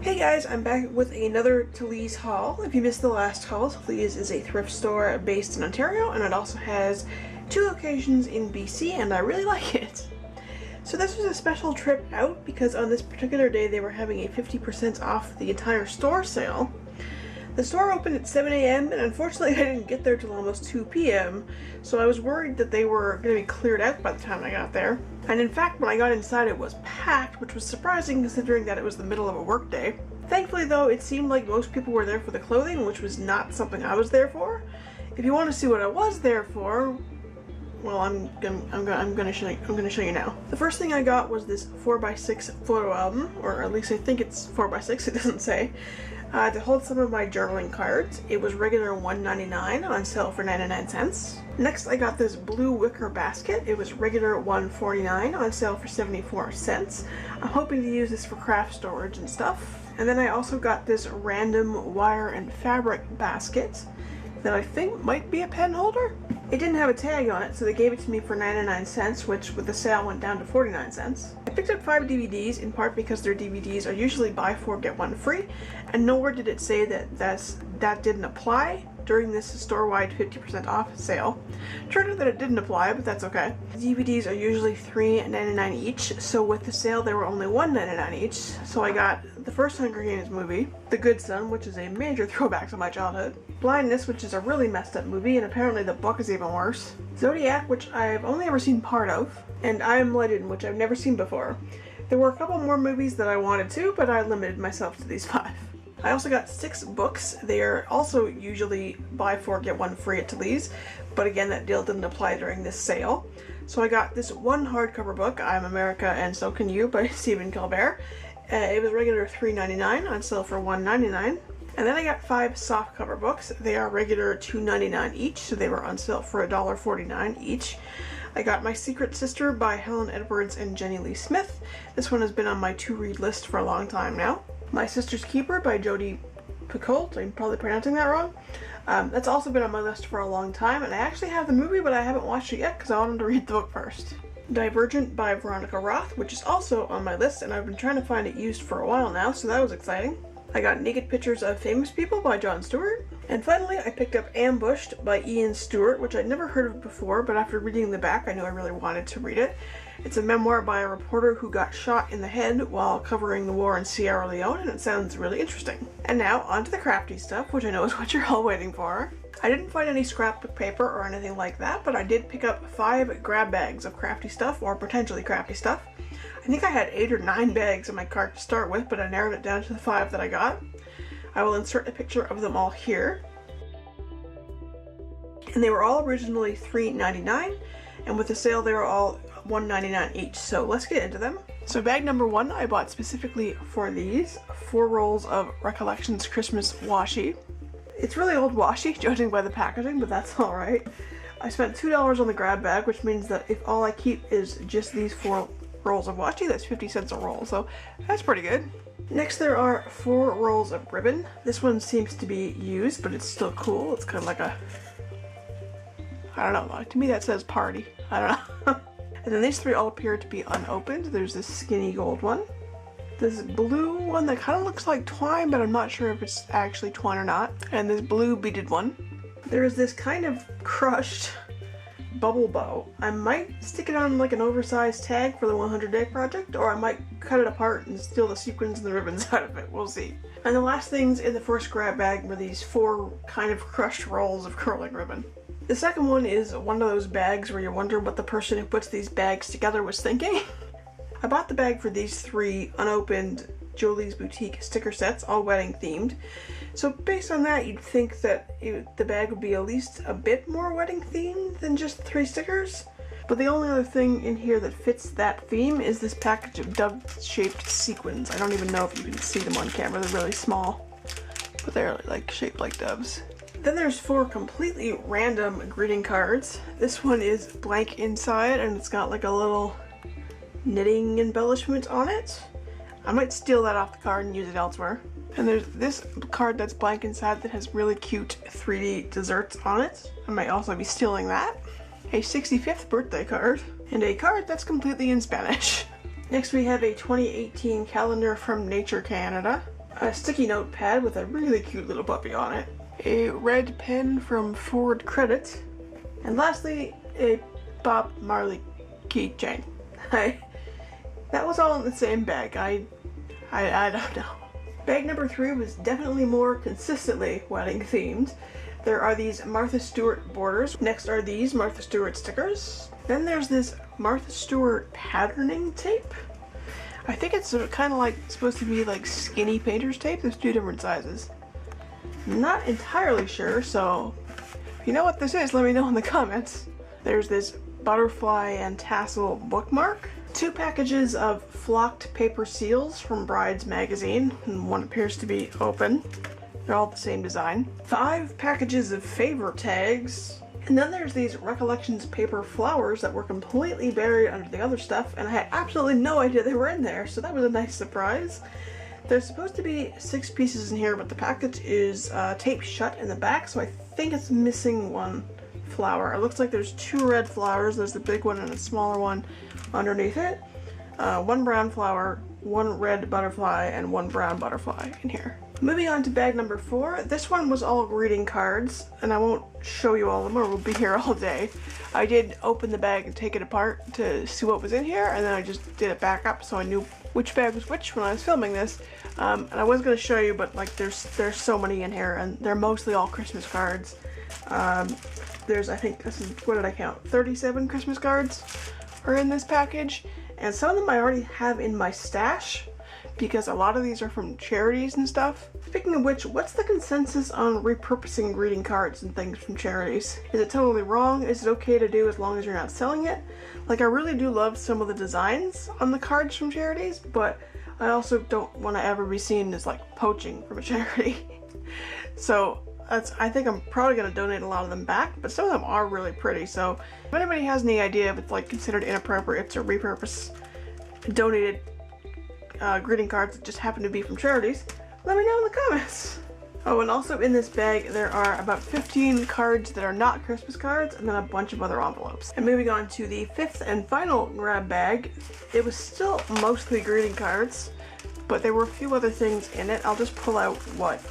Hey guys, I'm back with another Talize haul. If you missed the last haul, Talize is a thrift store based in Ontario, and it also has 2 locations in BC, and I really like it. So this was a special trip out because on this particular day they were having a 50% off the entire store sale. The store opened at 7 a.m. and unfortunately I didn't get there till almost 2 p.m. so I was worried that they were going to be cleared out by the time I got there. And in fact, when I got inside it was packed, which was surprising considering that it was the middle of a work day. Thankfully though, it seemed like most people were there for the clothing, which was not something I was there for. If you want to see what I was there for, well, I'm gonna show you now. The first thing I got was this 4x6 photo album, or at least I think it's 4x6, it doesn't say, to hold some of my journaling cards. It was regular $1.99 on sale for 99 cents. Next I got this blue wicker basket. It was regular $1.49 on sale for 74 cents. I'm hoping to use this for craft storage and stuff. And then I also got this random wire and fabric basket that I think might be a pen holder. It didn't have a tag on it, so they gave it to me for 99 cents, which with the sale went down to 49 cents. I picked up 5 DVDs, in part because their DVDs are usually buy 4 get 1 free, and nowhere did it say that that didn't apply during this store-wide 50% off sale. Turned out that it didn't apply, but that's okay. DVDs are usually $3.99 each, so with the sale they were only $1.99 each, so I got the first Hunger Games movie, The Good Son, which is a major throwback to my childhood, Blindness, which is a really messed up movie, and apparently the book is even worse, Zodiac, which I've only ever seen part of, and I Am Legend, which I've never seen before. There were a couple more movies that I wanted to, but I limited myself to these 5. I also got 6 books. They are also usually buy 4 get 1 free at Talize, but again that deal didn't apply during this sale. So I got this one hardcover book, I'm America and So Can You by Stephen Colbert. It was regular $3.99 on sale for $1.99. And then I got 5 softcover books. They are regular $2.99 each, so they were on sale for $1.49 each. I got My Secret Sister by Helen Edwards and Jenny Lee Smith. This one has been on my to-read list for a long time now. My Sister's Keeper by Jodi Picoult, I'm probably pronouncing that wrong. That's also been on my list for a long time, and I actually have the movie, but I haven't watched it yet because I wanted to read the book first. Divergent by Veronica Roth, which is also on my list, and I've been trying to find it used for a while now, so that was exciting. I got Naked Pictures of Famous People by Jon Stewart. And finally, I picked up Ambushed by Ian Stewart, which I'd never heard of before, but after reading the back, I knew I really wanted to read it. It's a memoir by a reporter who got shot in the head while covering the war in Sierra Leone, and it sounds really interesting. And now, on to the crafty stuff, which I know is what you're all waiting for. I didn't find any scrapbook paper or anything like that, but I did pick up 5 grab bags of crafty stuff, or potentially crafty stuff. I think I had 8 or 9 bags in my cart to start with, but I narrowed it down to the 5 that I got. I will insert a picture of them all here. And they were all originally $3.99, and with the sale they were all $1.99 each, so let's get into them. So bag number 1 I bought specifically for these, 4 rolls of Recollections Christmas washi. It's really old washi, judging by the packaging, but that's alright. I spent $2 on the grab bag, which means that if all I keep is just these 4 rolls of washi, that's 50 cents a roll, so that's pretty good. Next there are 4 rolls of ribbon. This one seems to be used, but it's still cool. It's kind of like a, I don't know, to me that says party. I don't know. And then these 3 all appear to be unopened. There's this skinny gold one, this blue one that kind of looks like twine, but I'm not sure if it's actually twine or not, and this blue beaded one. There's this kind of crushed bubble bow. I might stick it on like an oversized tag for the 100-day project, or I might cut it apart and steal the sequins and the ribbons out of it. We'll see. And the last things in the first grab bag were these 4 kind of crushed rolls of curling ribbon. The second one is one of those bags where you wonder what the person who puts these bags together was thinking. I bought the bag for these 3 unopened Jolie's Boutique sticker sets, all wedding themed. So based on that, you'd think that the bag would be at least a bit more wedding themed than just 3 stickers. But the only other thing in here that fits that theme is this package of dove-shaped sequins. I don't even know if you can see them on camera, they're really small, but they're like shaped like doves. Then there's 4 completely random greeting cards. This one is blank inside and it's got like a little knitting embellishment on it. I might steal that off the card and use it elsewhere. And there's this card that's blank inside that has really cute 3D desserts on it. I might also be stealing that. A 65th birthday card, and a card that's completely in Spanish. Next we have a 2018 calendar from Nature Canada. a sticky note pad with a really cute little puppy on it, a red pen from Forward Credit, and lastly, a Bob Marley keychain. That was all in the same bag. I don't know. Bag number 3 was definitely more consistently wedding themed. There are these Martha Stewart borders. Next are these Martha Stewart stickers. Then there's this Martha Stewart patterning tape. I think it's kind of like supposed to be like skinny painter's tape. There's 2 different sizes. Not entirely sure, so if you know what this is, let me know in the comments. There's this butterfly and tassel bookmark. 2 packages of flocked paper seals from Brides magazine, and one appears to be open. They're all the same design. 5 packages of favor tags. And then there's these Recollections paper flowers that were completely buried under the other stuff, and I had absolutely no idea they were in there, so that was a nice surprise. There's supposed to be 6 pieces in here, but the package is taped shut in the back, so I think it's missing 1 flower. It looks like there's 2 red flowers. There's the big one and a smaller one underneath it. 1 brown flower, 1 red butterfly, and 1 brown butterfly in here. Moving on to bag number 4. This one was all greeting cards, and I won't show you all of them or we'll be here all day. I did open the bag and take it apart to see what was in here, and then I just did it back up so I knew which bag was which when I was filming this. And I was going to show you, but like there's so many in here, and they're mostly all Christmas cards. There's, I think, this is, what did I count? 37 Christmas cards are in this package, and some of them I already have in my stash because a lot of these are from charities and stuff. Speaking of which, what's the consensus on repurposing greeting cards and things from charities? Is it totally wrong? Is it okay to do as long as you're not selling it? Like, I really do love some of the designs on the cards from charities, but I also don't want to ever be seen as like poaching from a charity. So I think I'm probably going to donate a lot of them back, but some of them are really pretty. So if anybody has any idea if it's like considered inappropriate to repurpose donated greeting cards that just happen to be from charities, let me know in the comments. Oh, and also in this bag there are about 15 cards that are not Christmas cards, and then a bunch of other envelopes. And moving on to the 5th and final grab bag, it was still mostly greeting cards, but there were a few other things in it. I'll just pull out what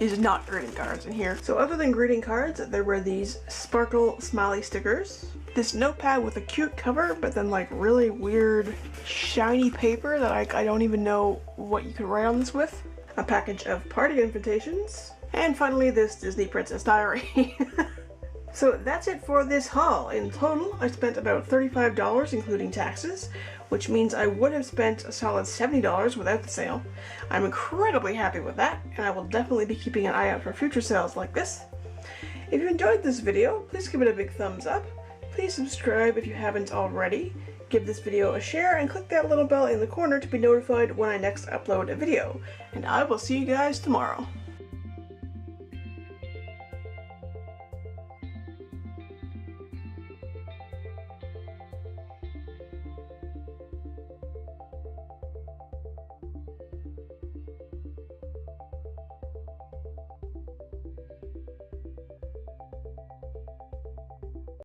is not greeting cards in here. So other than greeting cards, there were these sparkle smiley stickers, this notepad with a cute cover, but then like really weird shiny paper that I don't even know what you could write on this with, a package of party invitations, and finally this Disney Princess Diary. So that's it for this haul. In total, I spent about $35 including taxes, which means I would have spent a solid $70 without the sale. I'm incredibly happy with that, and I will definitely be keeping an eye out for future sales like this. If you enjoyed this video, please give it a big thumbs up. Please subscribe if you haven't already. Give this video a share and click that little bell in the corner to be notified when I next upload a video. And I will see you guys tomorrow.